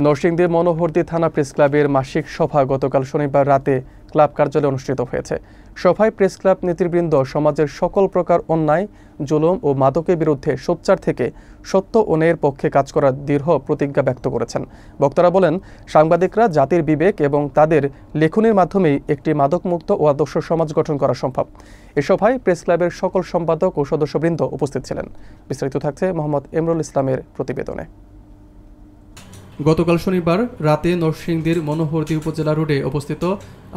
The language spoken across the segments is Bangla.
নরসিংদী মনোহরদী থানা প্রেস ক্লাবের মাসিক সভা গতকাল শনিবার রাতে ক্লাব কার্যালয়ে অনুষ্ঠিত হয়েছে। সভায় প্রেস ক্লাব নেতৃবৃন্দ সমাজের সকল প্রকার অন্যায়, জুলুম ও মাদকের বিরুদ্ধে সোচ্চার থেকে সত্য ও ন্যায়ের পক্ষে কাজ করার দৃঢ় প্রতিজ্ঞা ব্যক্ত করেছেন। বক্তারা বলেন, সাংবাদিকরা জাতির বিবেক এবং তাদের লেখনীর মাধ্যমেই একটি মাদকমুক্ত ও আদর্শ সমাজ গঠন করা সম্ভব। এ সভায় প্রেস ক্লাবের সকল সম্পাদক ও সদস্যবৃন্দ উপস্থিত ছিলেন। বিস্তারিত থাকছে মোহাম্মদ এমরুল ইসলামের প্রতিবেদনে। গতকাল শনিবার রাতে নরসিংদীর মনোহরদী উপজেলা রোডে অবস্থিত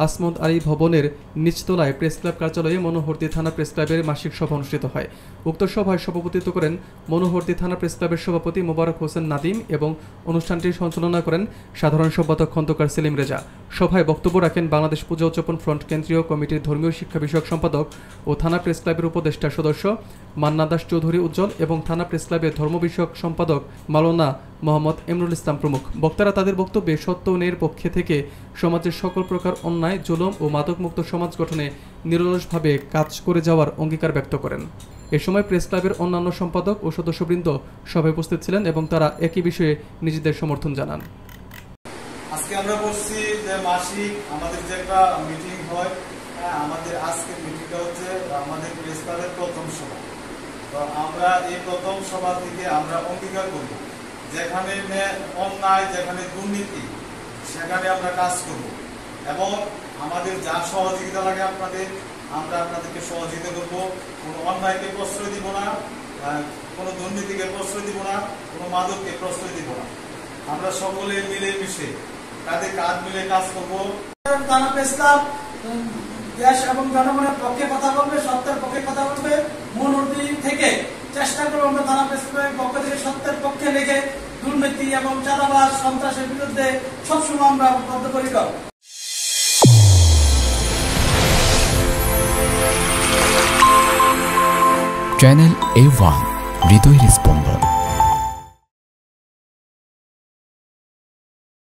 আসমত আলী ভবনের নিচতলায় প্রেস ক্লাব কার্যালয়ে মনোহরদী থানা প্রেস ক্লাবের মাসিক সভা অনুষ্ঠিত হয়। উক্ত সভায় সভাপতিত্ব করেন মনোহরদী থানা প্রেস ক্লাবের সভাপতি মোবারক হোসেন নাদিম এবং অনুষ্ঠানটির সঞ্চালনা করেন সাধারণ সম্পাদক খন্দকার সেলিম রেজা। সভায় বক্তব্য রাখেন বাংলাদেশ পূজা উদযাপন ফ্রন্ট কেন্দ্রীয় কমিটির ধর্মীয় শিক্ষা বিষয়ক সম্পাদক ও থানা প্রেস ক্লাবের উপদেষ্টা সদস্য মান্না দাস চৌধুরী উজ্জ্বল এবং থানা প্রেস ক্লাবের ধর্ম বিষয়ক সম্পাদক মাওলানা মোহাম্মদ এমরুল ইসলাম প্রমুখ। বক্তারা তাদের বক্তব্যে সত্য ও ন্যায়ের পক্ষে থেকে সমাজের সকল প্রকার অন্যায়, জুলুম ও মাদকমুক্ত সমাজ গঠনে নিরলসভাবে কাজ করে যাওয়ার অঙ্গীকার ব্যক্ত করেন। এ সময় প্রেস ক্লাবের অন্যান্য সম্পাদক ও সদস্যবৃন্দ সভায় উপস্থিত ছিলেন এবং তারা একই বিষয়ে নিজেদের সমর্থন জানান। আজকে আমরা বলছি যে মাসিক আমাদের যে একটা মিটিং হয়, আমাদের আজকের মিটিংটা হচ্ছে আমাদের প্রেস ক্লাবের প্রথম সভা। তো আমরা এই প্রথম সভা থেকে আমরা অঙ্গীকার করব, যেখানে অন্যায়, যেখানে দুর্নীতি, সেখানে আমরা কাজ করব এবং আমাদের যা সহযোগিতা লাগে আমরা আপনাদেরকে সহযোগিতা করব। কোনো অন্যায়কে প্রশ্রয় দিব না, কোনো দুর্নীতিকে প্রশ্রয় দিব না, কোনো মাদককে প্রশ্রয় দিব না। আমরা সকলে মিলে মিশে কাঁধে কাঁধ মিলে কাজ করবো। থানা প্রেস ক্লাব দেশ এবং জনগণের পক্ষে কথা বলবে, সত্যের পক্ষে কথা বলবে। মনোহরদী থেকে চেষ্টা করবো আমরা থানা প্রেস ক্লাবের পক্ষ থেকে সত্যের পক্ষে লেগে দুর্নীতি এবং চাঁদাবাজ, সন্ত্রাসের বিরুদ্ধে সবসময় আমরা বদ্ধপরিকর। চ্যানেল A1 হৃদয়ের স্পন্দন।